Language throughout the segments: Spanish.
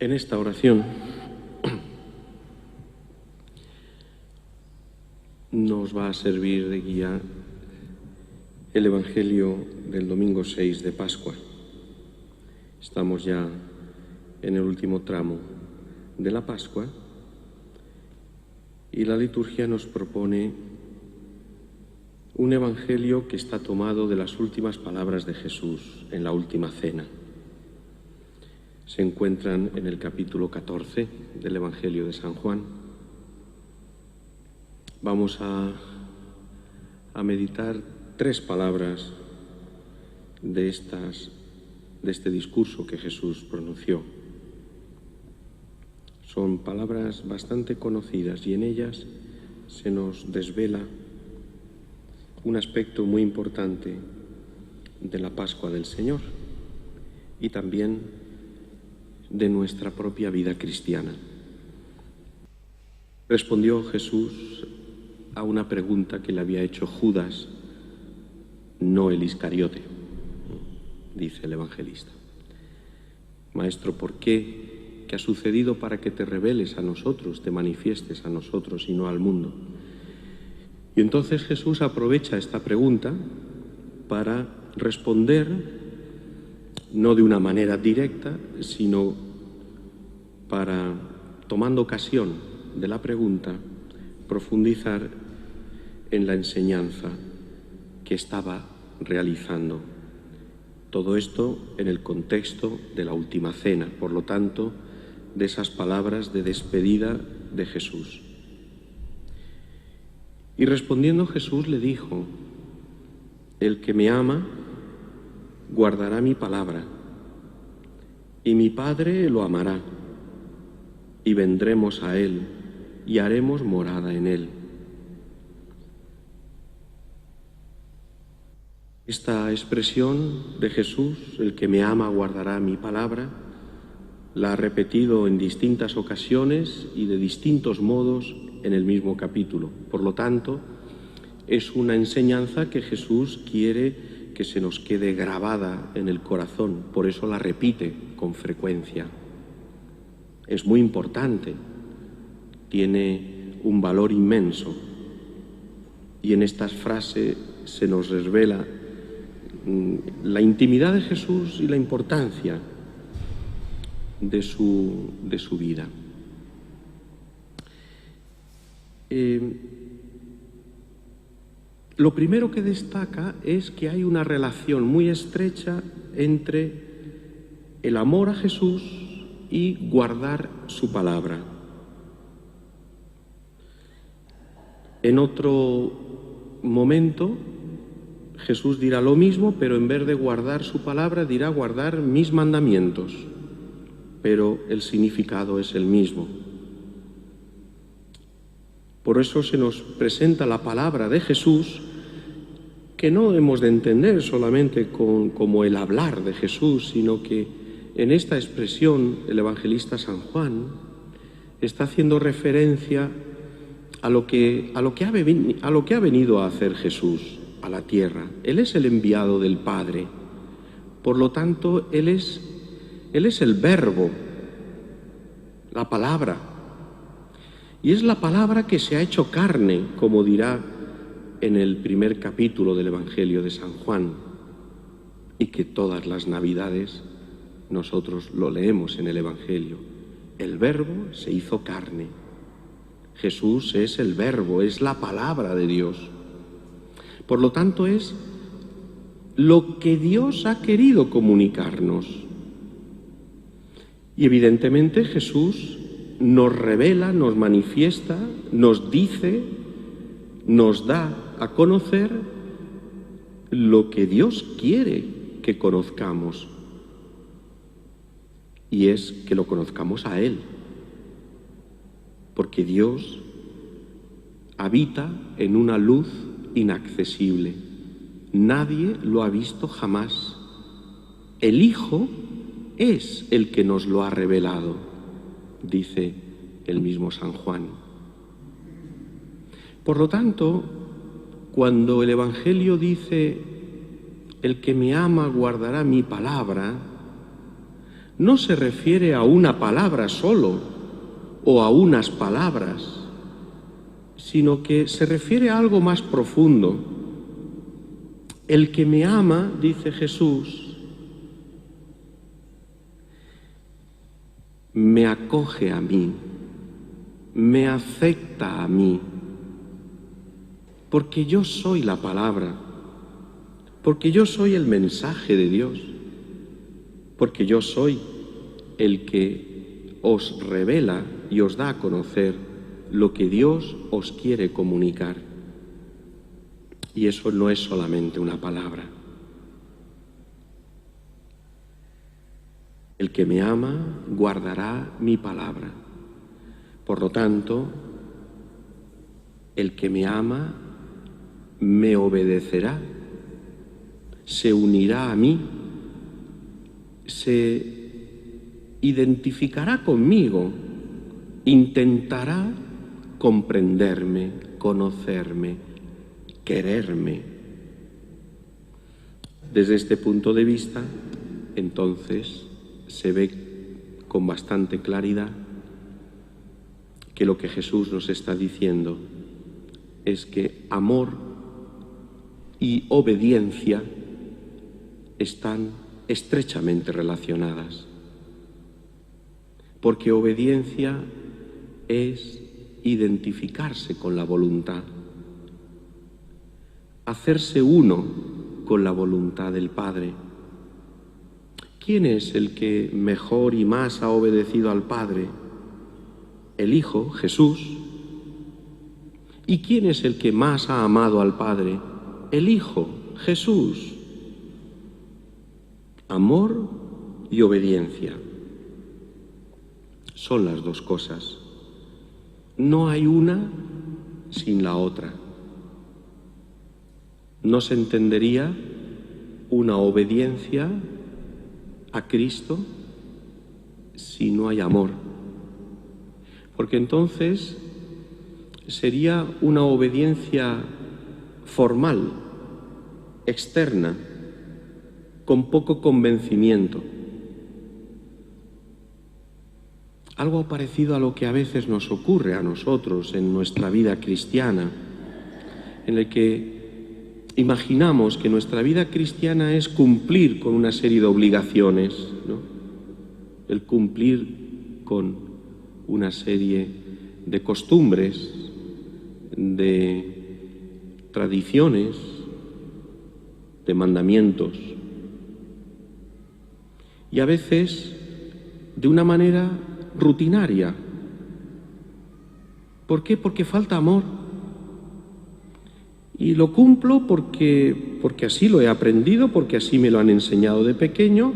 En esta oración nos va a servir de guía el Evangelio del domingo 6 de Pascua. Estamos ya en el último tramo de la Pascua y la liturgia nos propone un Evangelio que está tomado de las últimas palabras de Jesús en la última cena. Se encuentran en el capítulo 14 del Evangelio de San Juan. Vamos a meditar tres palabras de este discurso que Jesús pronunció. Son palabras bastante conocidas y en ellas se nos desvela un aspecto muy importante de la Pascua del Señor y también de nuestra propia vida cristiana. Respondió Jesús a una pregunta que le había hecho Judas, no el Iscariote, dice el evangelista. Maestro, ¿por qué? ¿Qué ha sucedido para que te reveles a nosotros, te manifiestes a nosotros y no al mundo? Y entonces Jesús aprovecha esta pregunta para responder no de una manera directa, sino para, tomando ocasión de la pregunta, profundizar en la enseñanza que estaba realizando. Todo esto en el contexto de la última cena, por lo tanto, de esas palabras de despedida de Jesús. Y respondiendo Jesús le dijo: el que me ama guardará mi palabra, y mi Padre lo amará, y vendremos a él, y haremos morada en él. Esta expresión de Jesús, el que me ama guardará mi palabra, la ha repetido en distintas ocasiones y de distintos modos en el mismo capítulo. Por lo tanto, es una enseñanza que Jesús quiere que se nos quede grabada en el corazón, por eso la repite con frecuencia. Es muy importante, tiene un valor inmenso, y en estas frases se nos revela la intimidad de Jesús y la importancia de su vida. Lo primero que destaca es que hay una relación muy estrecha entre el amor a Jesús y guardar su palabra. En otro momento Jesús dirá lo mismo, pero en vez de guardar su palabra dirá guardar mis mandamientos, pero el significado es el mismo. Por eso se nos presenta la palabra de Jesús, que no hemos de entender solamente como el hablar de Jesús, sino que en esta expresión el evangelista San Juan está haciendo referencia a lo que ha venido a hacer Jesús a la tierra. Él es el enviado del Padre. Por lo tanto, Él es el verbo, la palabra. Y es la palabra que se ha hecho carne, como dirá en el primer capítulo del Evangelio de San Juan, y que todas las Navidades nosotros lo leemos en el Evangelio. El Verbo se hizo carne. Jesús es el Verbo, es la palabra de Dios. Por lo tanto, es lo que Dios ha querido comunicarnos. Y evidentemente Jesús nos revela, nos manifiesta, nos dice, nos da a conocer lo que Dios quiere que conozcamos, y es que lo conozcamos a Él, porque Dios habita en una luz inaccesible. Nadie lo ha visto jamás. El Hijo es el que nos lo ha revelado, dice el mismo San Juan. Por lo tanto, cuando el Evangelio dice: el que me ama guardará mi palabra, no se refiere a una palabra solo o a unas palabras, sino que se refiere a algo más profundo. El que me ama, dice Jesús, me acoge a mí, me acepta a mí, porque yo soy la palabra, porque yo soy el mensaje de Dios, porque yo soy el que os revela y os da a conocer lo que Dios os quiere comunicar. Y eso no es solamente una palabra. El que me ama guardará mi palabra. Por lo tanto, el que me ama me obedecerá, se unirá a mí, se identificará conmigo, intentará comprenderme, conocerme, quererme. Desde este punto de vista, entonces, se ve con bastante claridad que lo que Jesús nos está diciendo es que amor y obediencia están estrechamente relacionadas, porque obediencia es identificarse con la voluntad, hacerse uno con la voluntad del Padre. ¿Quién es el que mejor y más ha obedecido al Padre? El Hijo, Jesús. ¿Y quién es el que más ha amado al Padre? El Hijo, Jesús. Amor y obediencia son las dos cosas. No hay una sin la otra. No se entendería una obediencia a Cristo si no hay amor, porque entonces sería una obediencia formal, externa, con poco convencimiento. Algo parecido a lo que a veces nos ocurre a nosotros en nuestra vida cristiana, en el que imaginamos que nuestra vida cristiana es cumplir con una serie de obligaciones, ¿no? El cumplir con una serie de costumbres, de tradiciones, de mandamientos. Y a veces de una manera rutinaria. ¿Por qué? Porque falta amor. Y lo cumplo porque así lo he aprendido, porque así me lo han enseñado de pequeño.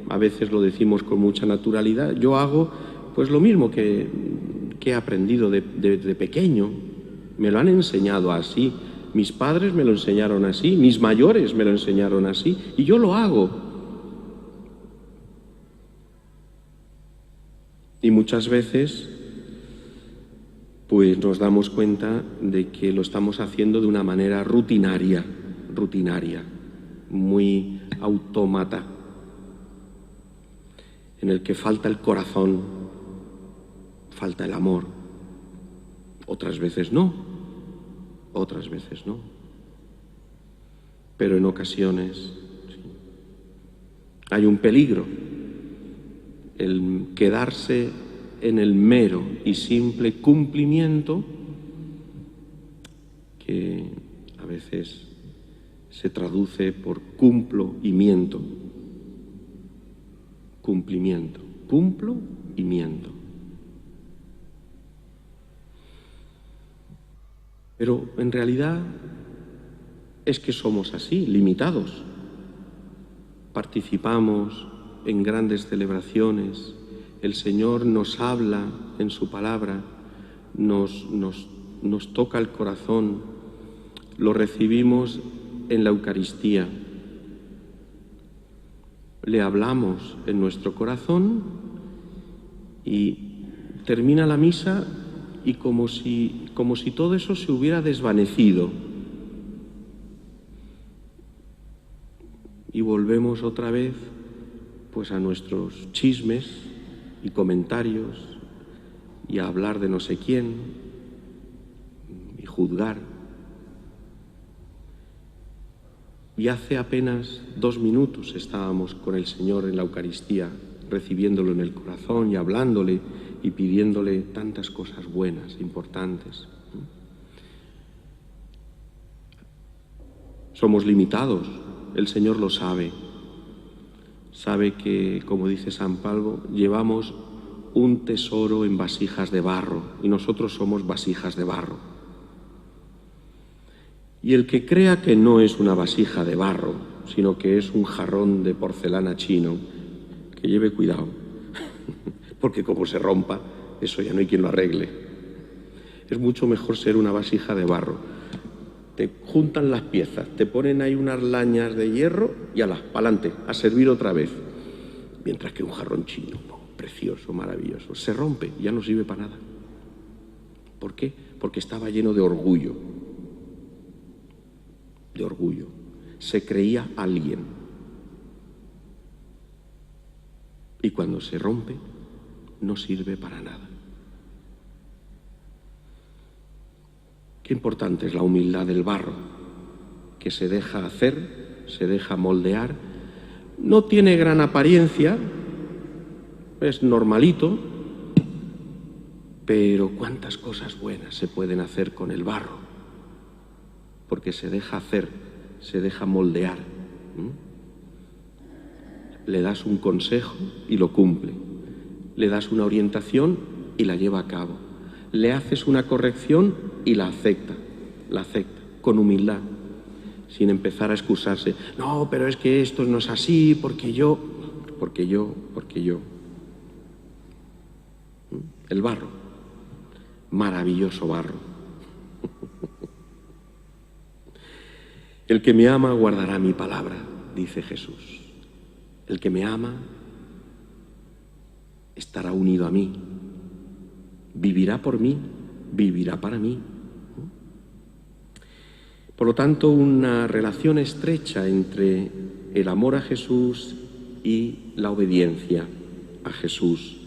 A veces lo decimos con mucha naturalidad. Yo hago pues lo mismo que he aprendido de pequeño. Me lo han enseñado así. Mis padres me lo enseñaron así, mis mayores me lo enseñaron así, y yo lo hago. Y muchas veces pues nos damos cuenta de que lo estamos haciendo de una manera rutinaria, muy autómata, en el que falta el corazón, falta el amor. Otras veces no, pero en ocasiones sí. Hay un peligro, el quedarse en el mero y simple cumplimiento que a veces se traduce por cumplo y miento. Cumplimiento, cumplo y miento. Pero en realidad es que somos así, limitados. Participamos en grandes celebraciones, el Señor nos habla en su palabra, nos toca el corazón, lo recibimos en la Eucaristía, le hablamos en nuestro corazón y termina la misa y como si todo eso se hubiera desvanecido y volvemos otra vez pues a nuestros chismes y comentarios y a hablar de no sé quién y juzgar. Y hace apenas 2 minutos estábamos con el Señor en la Eucaristía, recibiéndolo en el corazón y hablándole y pidiéndole tantas cosas buenas, importantes. Somos limitados, el Señor lo sabe. Sabe que, como dice San Pablo, llevamos un tesoro en vasijas de barro y nosotros somos vasijas de barro. Y el que crea que no es una vasija de barro, sino que es un jarrón de porcelana chino, que lleve cuidado, porque como se rompa, eso ya no hay quien lo arregle. Es mucho mejor ser una vasija de barro. Te juntan las piezas, te ponen ahí unas lañas de hierro y pa'lante, a servir otra vez. Mientras que un jarrón chino, precioso, maravilloso, se rompe, ya no sirve para nada. ¿Por qué? Porque estaba lleno de orgullo. De orgullo. Se creía alguien. Y cuando se rompe, no sirve para nada. Qué importante es la humildad del barro, que se deja hacer, se deja moldear. No tiene gran apariencia, es normalito, pero cuántas cosas buenas se pueden hacer con el barro, porque se deja hacer, se deja moldear. Le das un consejo y lo cumple, le das una orientación y la lleva a cabo, le haces una corrección y la acepta con humildad, sin empezar a excusarse. No, pero es que esto no es así, porque yo. El barro, maravilloso barro. El que me ama guardará mi palabra, dice Jesús. El que me ama estará unido a mí, vivirá por mí, vivirá para mí. Por lo tanto, una relación estrecha entre el amor a Jesús y la obediencia a Jesús.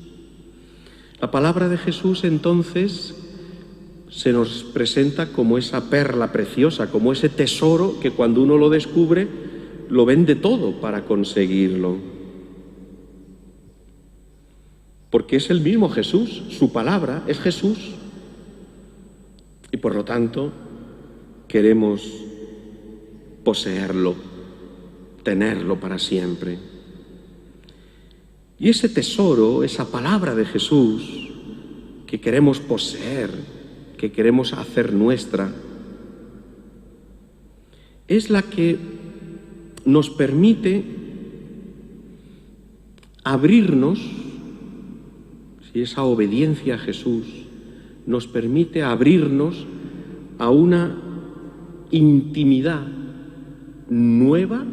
La palabra de Jesús, entonces, se nos presenta como esa perla preciosa, como ese tesoro que cuando uno lo descubre, lo vende todo para conseguirlo. Porque es el mismo Jesús, su palabra es Jesús. Y por lo tanto, queremos poseerlo, tenerlo para siempre. Y ese tesoro, esa palabra de Jesús que queremos poseer, que queremos hacer nuestra, es la que nos permite abrirnos, si esa obediencia a Jesús nos permite abrirnos a una intimidad nueva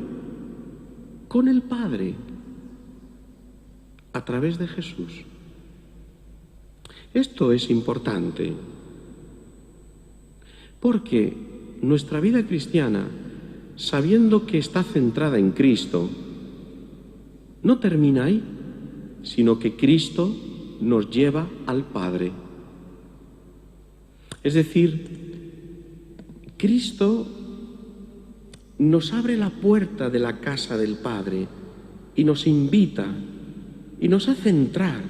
con el Padre a través de Jesús. Esto es importante porque nuestra vida cristiana, sabiendo que está centrada en Cristo, no termina ahí, sino que Cristo nos lleva al Padre. Es decir, Cristo nos abre la puerta de la casa del Padre y nos invita y nos hace entrar,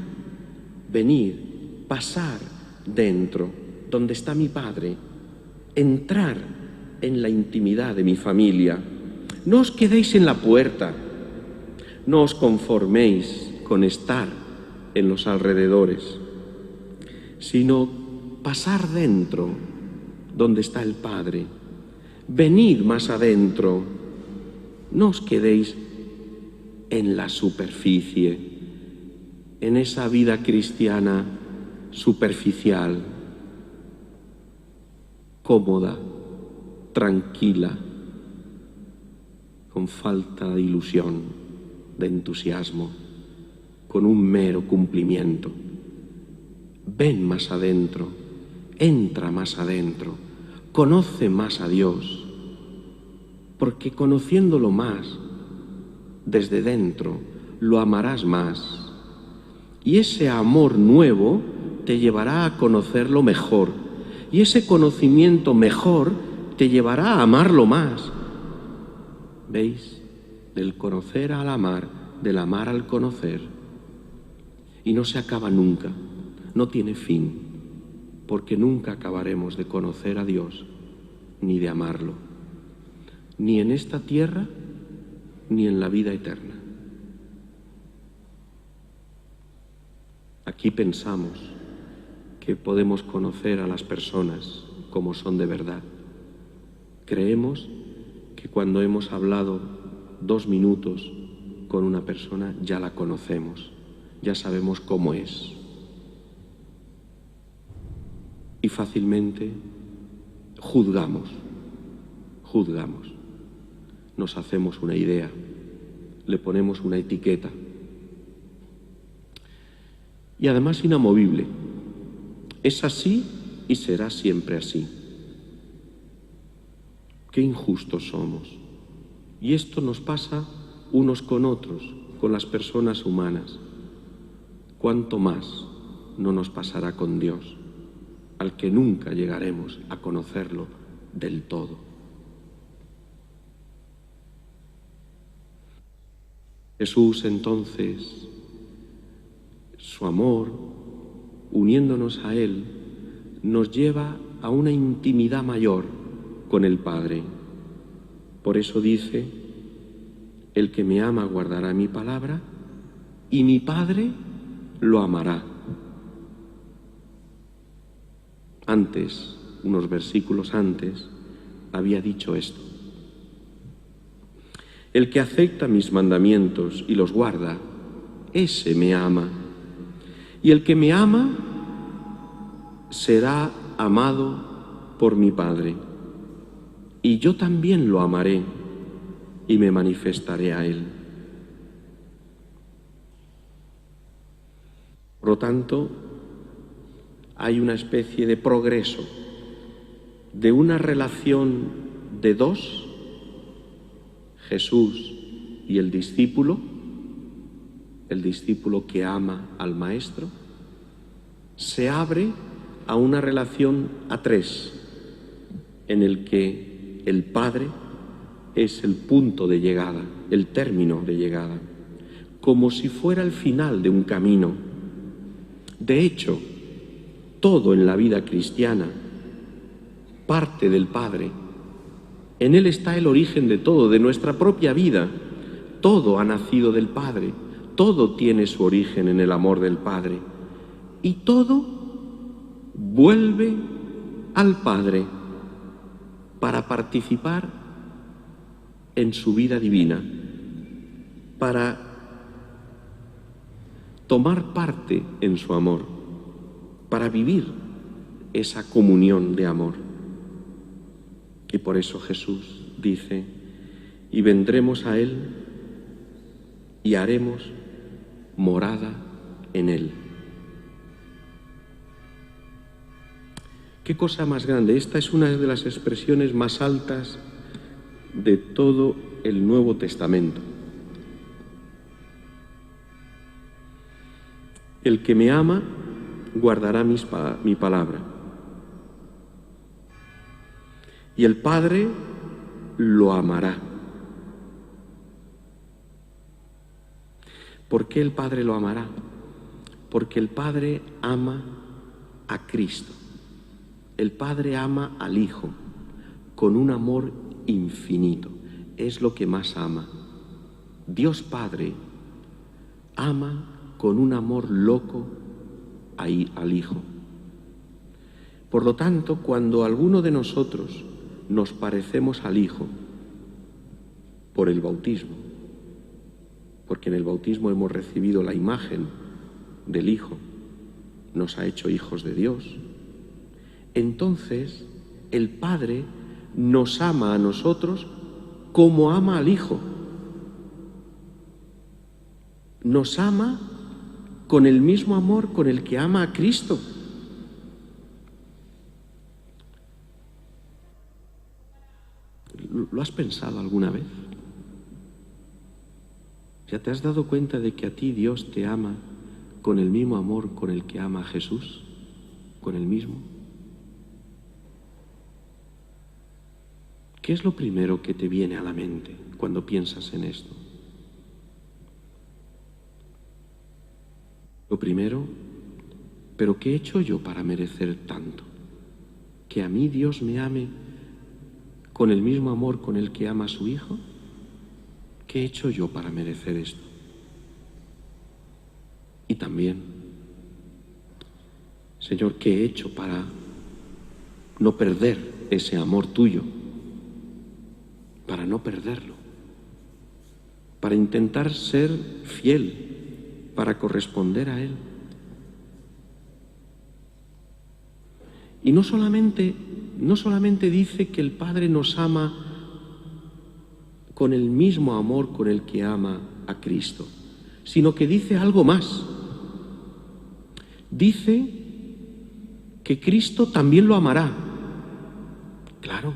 venir, pasar dentro, donde está mi Padre, entrar en la intimidad de mi familia. No os quedéis en la puerta, no os conforméis con estar en los alrededores, sino pasar dentro, donde está el Padre. Venid más adentro, no os quedéis en la superficie, en esa vida cristiana superficial, cómoda, tranquila, con falta de ilusión, de entusiasmo, con un mero cumplimiento. Ven más adentro, entra más adentro, conoce más a Dios, porque conociéndolo más desde dentro lo amarás más. Y ese amor nuevo te llevará a conocerlo mejor. Y ese conocimiento mejor te llevará a amarlo más. ¿Veis? Del conocer al amar, del amar al conocer. Y no se acaba nunca, no tiene fin, porque nunca acabaremos de conocer a Dios ni de amarlo, ni en esta tierra ni en la vida eterna. Aquí pensamos que podemos conocer a las personas como son de verdad. Creemos que cuando hemos hablado 2 minutos con una persona ya la conocemos, ya sabemos cómo es. Y fácilmente juzgamos, nos hacemos una idea, le ponemos una etiqueta. Y además inamovible. Es así y será siempre así. Qué injustos somos. Y esto nos pasa unos con otros, con las personas humanas. ¿Cuánto más no nos pasará con Dios, al que nunca llegaremos a conocerlo del todo? Jesús, entonces, su amor, uniéndonos a Él, nos lleva a una intimidad mayor con el Padre. Por eso dice: el que me ama guardará mi palabra y mi Padre lo amará. Antes, unos versículos antes, había dicho esto: el que acepta mis mandamientos y los guarda, ese me ama. Y el que me ama será amado por mi Padre. Y yo también lo amaré y me manifestaré a él. Por lo tanto, hay una especie de progreso de una relación de dos, Jesús y el discípulo que ama al Maestro, se abre a una relación a 3, en el que el Padre es el punto de llegada, el término de llegada, como si fuera el final de un camino. De hecho, todo en la vida cristiana parte del Padre. En Él está el origen de todo, de nuestra propia vida. Todo ha nacido del Padre, todo tiene su origen en el amor del Padre. Y todo vuelve al Padre para participar en su vida divina, para tomar parte en su amor, para vivir esa comunión de amor. Y por eso Jesús dice: y vendremos a Él y haremos morada en Él. ¿Qué cosa más grande? Esta es una de las expresiones más altas de todo el Nuevo Testamento. El que me ama guardará mi palabra. Y el Padre lo amará. ¿Por qué el Padre lo amará? Porque el Padre ama a Cristo. El Padre ama al Hijo con un amor infinito. Es lo que más ama. Dios Padre ama con un amor loco al Hijo. Por lo tanto, cuando alguno de nosotros nos parecemos al Hijo por el bautismo, porque en el bautismo hemos recibido la imagen del Hijo, nos ha hecho hijos de Dios, entonces el Padre nos ama a nosotros como ama al Hijo. Nos ama con el mismo amor con el que ama a Cristo. ¿Lo has pensado alguna vez? ¿Ya te has dado cuenta de que a ti Dios te ama con el mismo amor con el que ama a Jesús? ¿Con el mismo? ¿Qué es lo primero que te viene a la mente cuando piensas en esto? Lo primero, ¿pero qué he hecho yo para merecer tanto? ¿Que a mí Dios me ame con el mismo amor con el que ama a su Hijo? ¿Qué he hecho yo para merecer esto? Y también, Señor, ¿qué he hecho para no perder ese amor tuyo? Para no perderlo. Para intentar ser fiel, para corresponder a Él. Y no solamente dice que el Padre nos ama con el mismo amor con el que ama a Cristo, sino que dice algo más. Dice que Cristo también lo amará. Claro.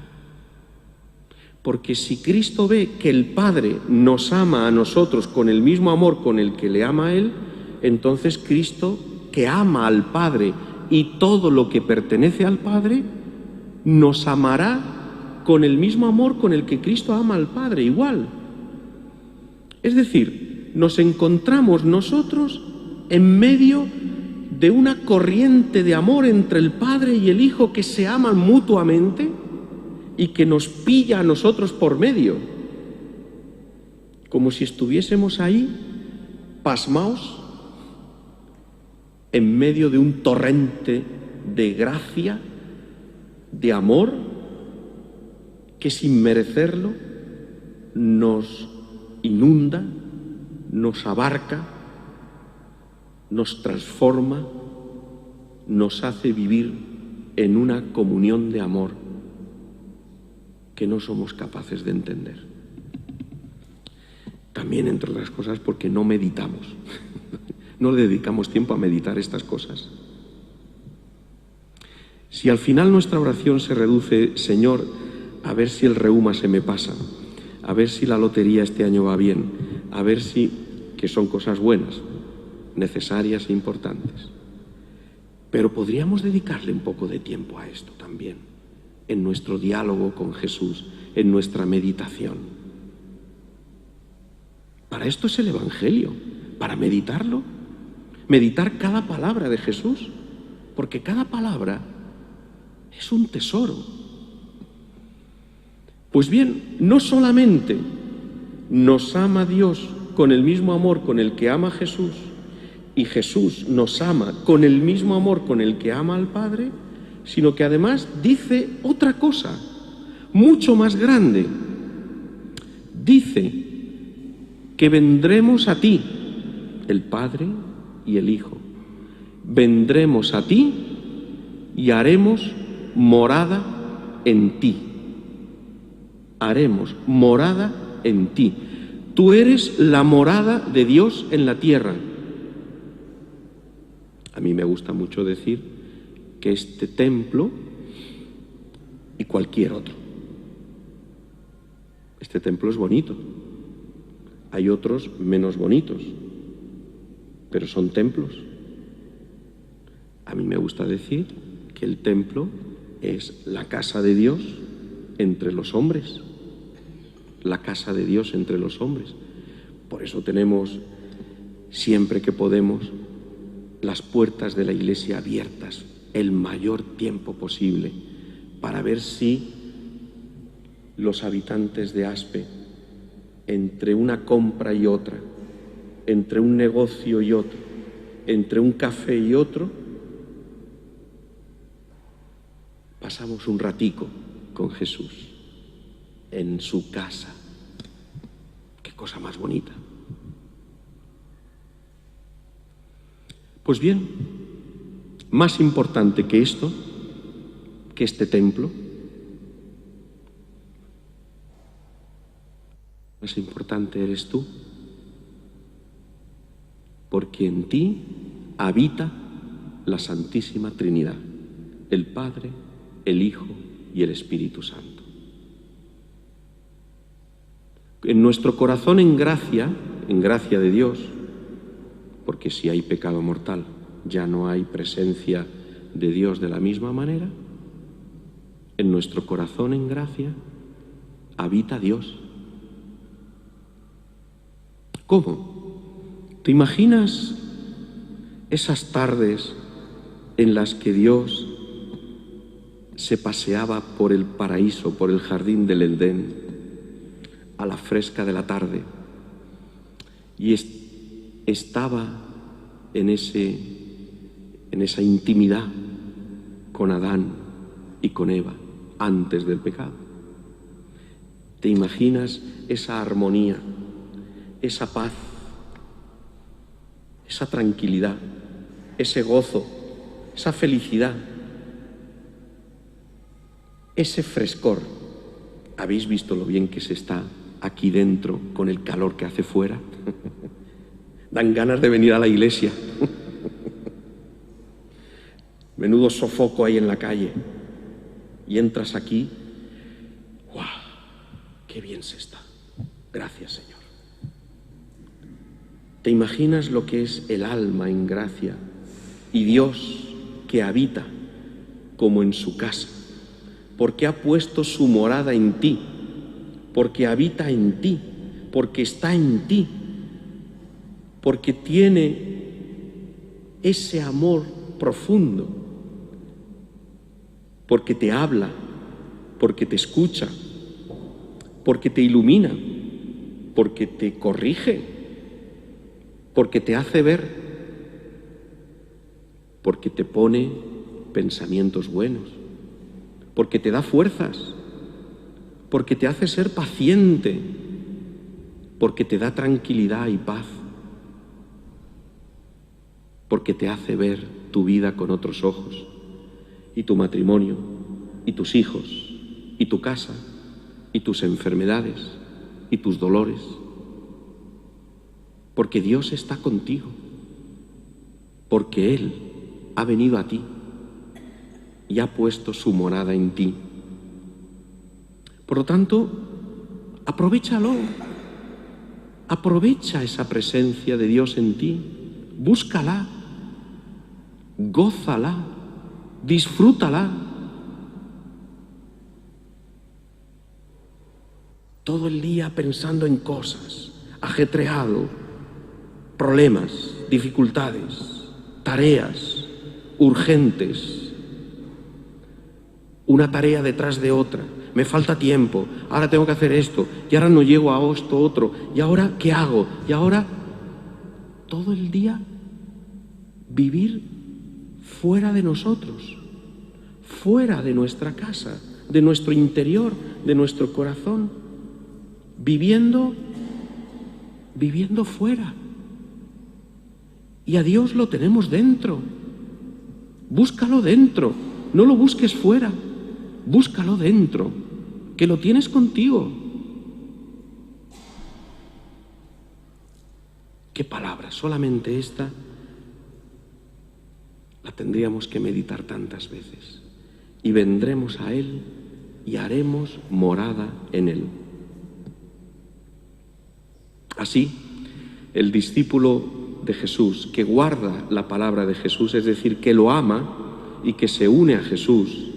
Porque si Cristo ve que el Padre nos ama a nosotros con el mismo amor con el que le ama a Él, entonces Cristo, que ama al Padre y todo lo que pertenece al Padre, nos amará con el mismo amor con el que Cristo ama al Padre, igual. Es decir, nos encontramos nosotros en medio de una corriente de amor entre el Padre y el Hijo que se aman mutuamente y que nos pilla a nosotros por medio, como si estuviésemos ahí pasmaos en medio de un torrente de gracia, de amor, que sin merecerlo nos inunda, nos abarca, nos transforma, nos hace vivir en una comunión de amor que no somos capaces de entender. También, entre otras cosas, porque no meditamos, no le dedicamos tiempo a meditar estas cosas. Si al final nuestra oración se reduce, Señor, a ver si el reuma se me pasa, a ver si la lotería este año va bien, a ver si, que son cosas buenas, necesarias e importantes. Pero podríamos dedicarle un poco de tiempo a esto también, en nuestro diálogo con Jesús, en nuestra meditación. Para esto es el Evangelio, para meditarlo, meditar cada palabra de Jesús, porque cada palabra es un tesoro. Pues bien, no solamente nos ama Dios con el mismo amor con el que ama a Jesús, y Jesús nos ama con el mismo amor con el que ama al Padre, sino que además dice otra cosa, mucho más grande. Dice que vendremos a ti, el Padre y el Hijo. Vendremos a ti y haremos morada en ti. Haremos morada en ti. Tú eres la morada de Dios en la tierra. A mí me gusta mucho decir que este templo y cualquier otro. Este templo es bonito. Hay otros menos bonitos, pero son templos. A mí me gusta decir que el templo es la casa de Dios entre los hombres. La casa de Dios entre los hombres. Por eso tenemos, siempre que podemos, las puertas de la iglesia abiertas el mayor tiempo posible para ver si los habitantes de Aspe, entre una compra y otra, entre un negocio y otro, entre un café y otro, pasamos un ratico con Jesús en su casa. Qué cosa más bonita. Pues bien, más importante que esto, que este templo, más importante eres tú, porque en ti habita la Santísima Trinidad, el Padre, el Hijo y el Espíritu Santo. En nuestro corazón en gracia en gracia de Dios, porque si hay pecado mortal, ya no hay presencia de Dios de la misma manera. En nuestro corazón en gracia habita Dios. ¿Cómo? ¿Te imaginas esas tardes en las que Dios se paseaba por el paraíso, por el jardín del Edén, a la fresca de la tarde, y estaba en esa intimidad con Adán y con Eva antes del pecado? ¿Te imaginas esa armonía, esa paz, esa tranquilidad, ese gozo, esa felicidad, ese frescor? ¿Habéis visto lo bien que se está aquí dentro con el calor que hace fuera? Dan ganas de venir a la iglesia. Menudo sofoco hay en la calle. Y entras aquí, ¡guau! ¡Qué bien se está! Gracias, Señor. ¿Te imaginas lo que es el alma en gracia y Dios que habita como en su casa? Porque ha puesto su morada en ti, porque habita en ti, porque está en ti, porque tiene ese amor profundo, porque te habla, porque te escucha, porque te ilumina, porque te corrige, porque te hace ver, porque te pone pensamientos buenos, porque te da fuerzas, porque te hace ser paciente, porque te da tranquilidad y paz, porque te hace ver tu vida con otros ojos, y tu matrimonio, y tus hijos, y tu casa, y tus enfermedades, y tus dolores, porque Dios está contigo, porque Él ha venido a ti y ha puesto su morada en ti. Por lo tanto, aprovéchalo, aprovecha esa presencia de Dios en ti, búscala, gózala, disfrútala. Todo el día pensando en cosas, ajetreado, problemas, dificultades, tareas urgentes, una tarea detrás de otra. Me falta tiempo, ahora tengo que hacer esto, y ahora no llego a esto otro, y ahora ¿qué hago? Y ahora todo el día vivir fuera de nosotros, fuera de nuestra casa, de nuestro interior, de nuestro corazón, viviendo fuera. Y a Dios lo tenemos dentro. Búscalo dentro, no lo busques fuera, búscalo dentro, que lo tienes contigo. ¿Qué palabra? Solamente esta la tendríamos que meditar tantas veces. Y vendremos a Él y haremos morada en Él. Así, el discípulo de Jesús, que guarda la palabra de Jesús, es decir, que lo ama y que se une a Jesús,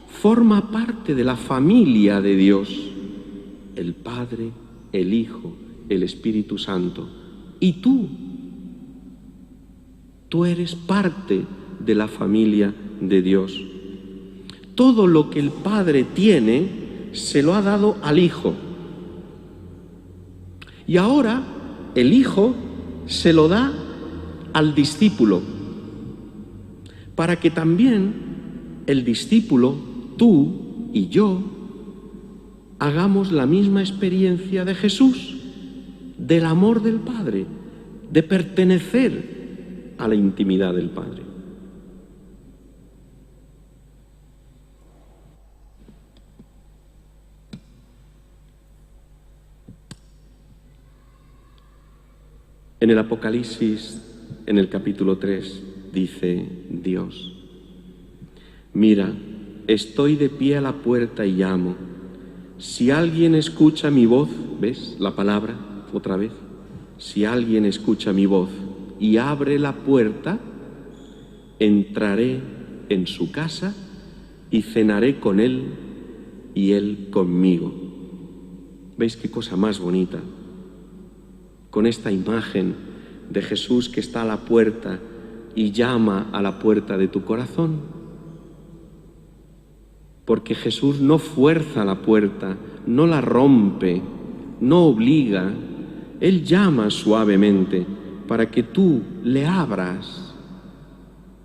forma parte de la familia de Dios, el Padre, el Hijo, el Espíritu Santo. Y tú eres parte de la familia de Dios. Todo lo que el Padre tiene se lo ha dado al Hijo. Y ahora el Hijo se lo da al discípulo, para que también el discípulo, tú y yo, hagamos la misma experiencia de Jesús, del amor del Padre, de pertenecer a la intimidad del Padre. En el Apocalipsis, en el capítulo 3, dice Dios: mira, estoy de pie a la puerta y llamo. Si alguien escucha mi voz, ¿ves la palabra? otra vez, si alguien escucha mi voz y abre la puerta, entraré en su casa y cenaré con él y él conmigo. ¿Veis qué cosa más bonita? Con esta imagen de Jesús que está a la puerta y llama a la puerta de tu corazón. Porque Jesús no fuerza la puerta, no la rompe, no obliga. Él llama suavemente para que tú le abras.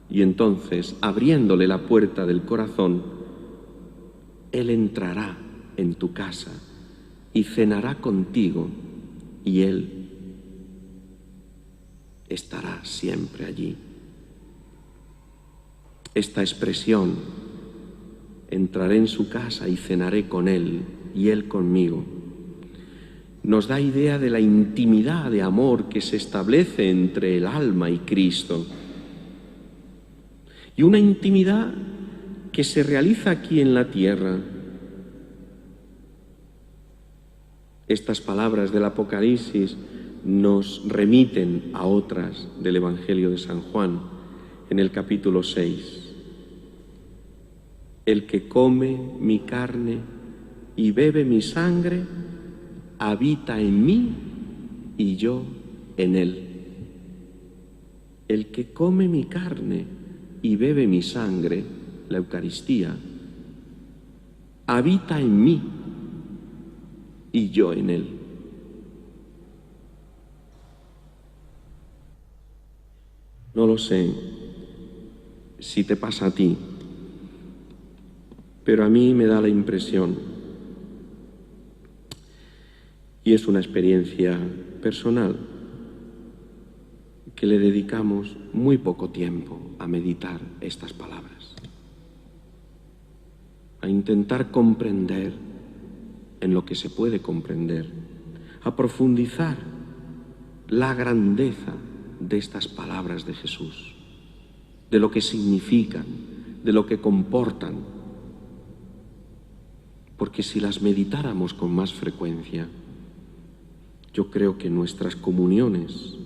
Y entonces, abriéndole la puerta del corazón, Él entrará en tu casa y cenará contigo, y Él estará siempre allí. Esta expresión, entraré en su casa y cenaré con Él y Él conmigo, nos da idea de la intimidad de amor que se establece entre el alma y Cristo. Y una intimidad que se realiza aquí en la tierra. Estas palabras del Apocalipsis nos remiten a otras del Evangelio de San Juan, en el capítulo 6. El que come mi carne y bebe mi sangre, habita en mí y yo en él. El que come mi carne y bebe mi sangre, la Eucaristía, habita en mí y yo en él. No lo sé si te pasa a ti, pero a mí me da la impresión, y es una experiencia personal, que le dedicamos muy poco tiempo a meditar estas palabras, a intentar comprender en lo que se puede comprender, a profundizar la grandeza de estas palabras de Jesús, de lo que significan, de lo que comportan. Porque si las meditáramos con más frecuencia, yo creo que nuestras comuniones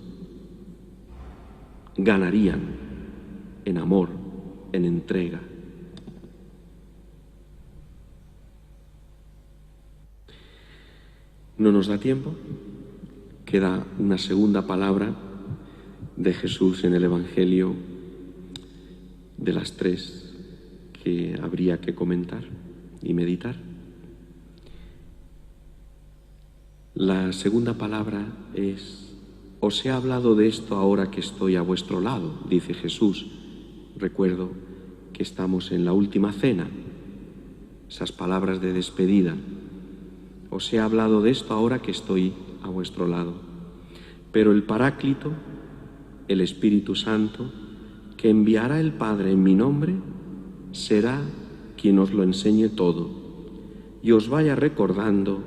ganarían en amor, en entrega. No nos da tiempo, queda una segunda palabra de Jesús en el Evangelio, de las 3 que habría que comentar y meditar. La segunda palabra es: os he hablado de esto ahora que estoy a vuestro lado, dice Jesús. Recuerdo que estamos en la última cena, esas palabras de despedida. Os he hablado de esto ahora que estoy a vuestro lado. Pero el Paráclito, el Espíritu Santo, que enviará el Padre en mi nombre, será quien os lo enseñe todo y os vaya recordando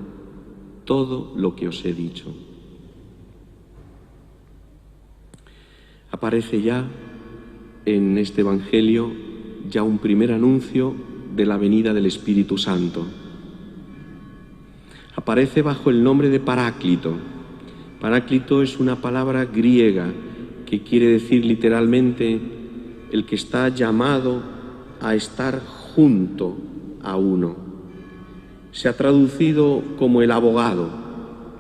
todo lo que os he dicho. Aparece ya en este Evangelio ya un primer anuncio de la venida del Espíritu Santo. Aparece bajo el nombre de Paráclito. Paráclito es una palabra griega que quiere decir literalmente el que está llamado a estar junto a uno. Se ha traducido como el abogado.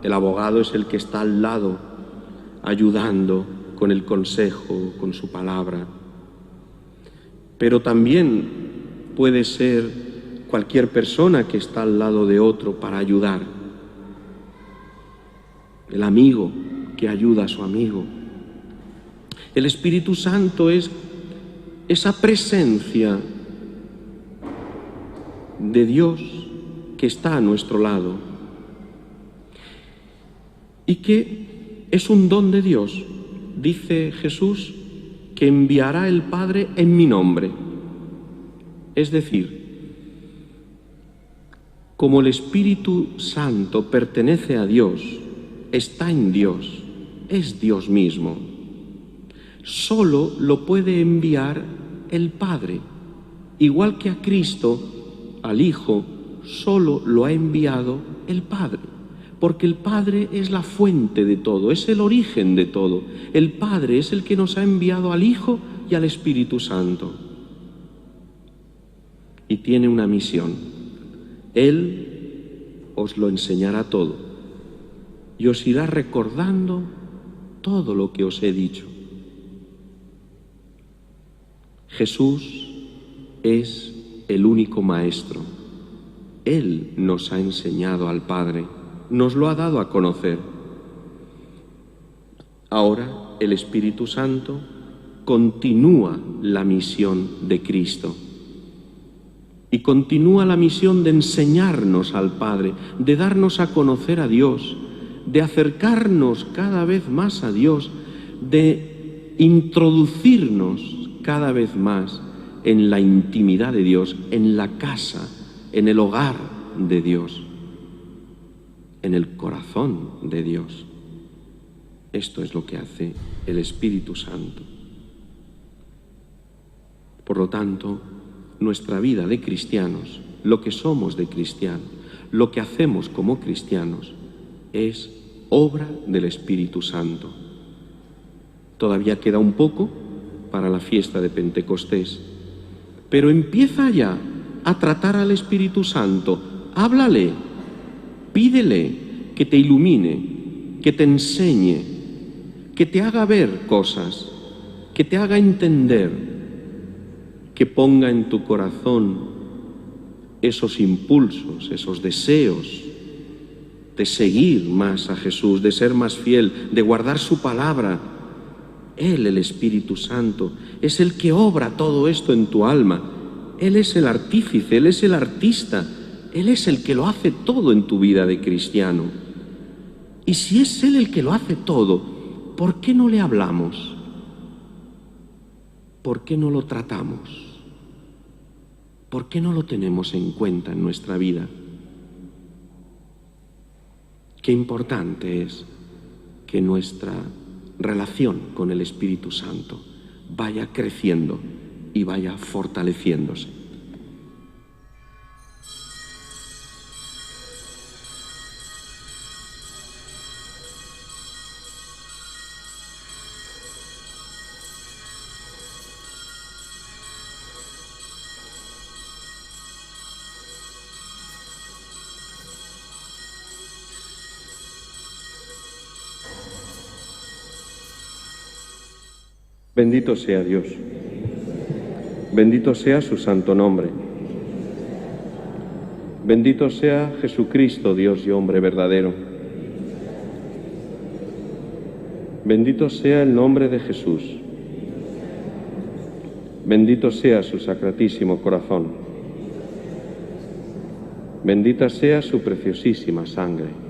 El abogado es el que está al lado, ayudando con el consejo, con su palabra. Pero también puede ser cualquier persona que está al lado de otro para ayudar. El amigo que ayuda a su amigo. El Espíritu Santo es esa presencia de Dios que está a nuestro lado y que es un don de Dios. Dice Jesús que enviará el Padre en mi nombre. Es decir, como el Espíritu Santo pertenece a Dios, está en Dios, es Dios mismo, solo lo puede enviar el Padre, igual que a Cristo, al Hijo, solo lo ha enviado el Padre, porque el Padre es la fuente de todo, es el origen de todo. El Padre es el que nos ha enviado al Hijo y al Espíritu Santo. Y tiene una misión. Él os lo enseñará todo y os irá recordando todo lo que os he dicho. Jesús es el único Maestro. Él nos ha enseñado al Padre, nos lo ha dado a conocer. Ahora el Espíritu Santo continúa la misión de Cristo y continúa la misión de enseñarnos al Padre, de darnos a conocer a Dios, de acercarnos cada vez más a Dios, de introducirnos cada vez más en la intimidad de Dios, en la casa, en el hogar de Dios, en el corazón de Dios. Esto es lo que hace el Espíritu Santo. Por lo tanto, nuestra vida de cristianos, lo que somos de cristianos, lo que hacemos como cristianos, es obra del Espíritu Santo. Todavía queda un poco para la fiesta de Pentecostés, pero empieza ya a tratar al Espíritu Santo. Háblale, pídele que te ilumine, que te enseñe, que te haga ver cosas, que te haga entender, que ponga en tu corazón esos impulsos, esos deseos de seguir más a Jesús, de ser más fiel, de guardar su palabra. Él, el Espíritu Santo, es el que obra todo esto en tu alma. Él es el artífice, Él es el artista, Él es el que lo hace todo en tu vida de cristiano. Y si es Él el que lo hace todo, ¿por qué no le hablamos? ¿Por qué no lo tratamos? ¿Por qué no lo tenemos en cuenta en nuestra vida? Qué importante es que nuestra relación con el Espíritu Santo vaya creciendo y vaya fortaleciéndose. Bendito sea Dios. Bendito sea su santo nombre. Bendito sea Jesucristo, Dios y hombre verdadero. Bendito sea el nombre de Jesús. Bendito sea su sacratísimo corazón. Bendita sea su preciosísima sangre.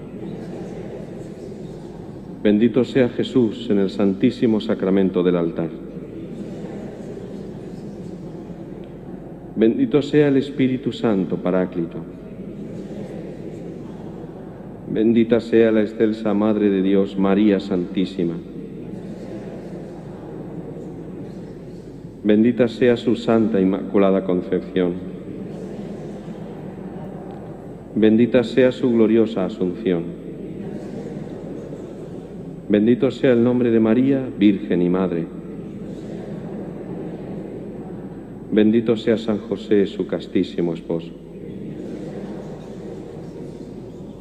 Bendito sea Jesús en el santísimo sacramento del altar. Bendito sea el Espíritu Santo Paráclito. Bendita sea la excelsa Madre de Dios, María Santísima. Bendita sea su Santa Inmaculada Concepción. Bendita sea su gloriosa Asunción. Bendito sea el nombre de María, Virgen y Madre. Bendito sea San José, su castísimo esposo.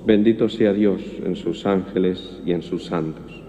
Bendito sea Dios en sus ángeles y en sus santos.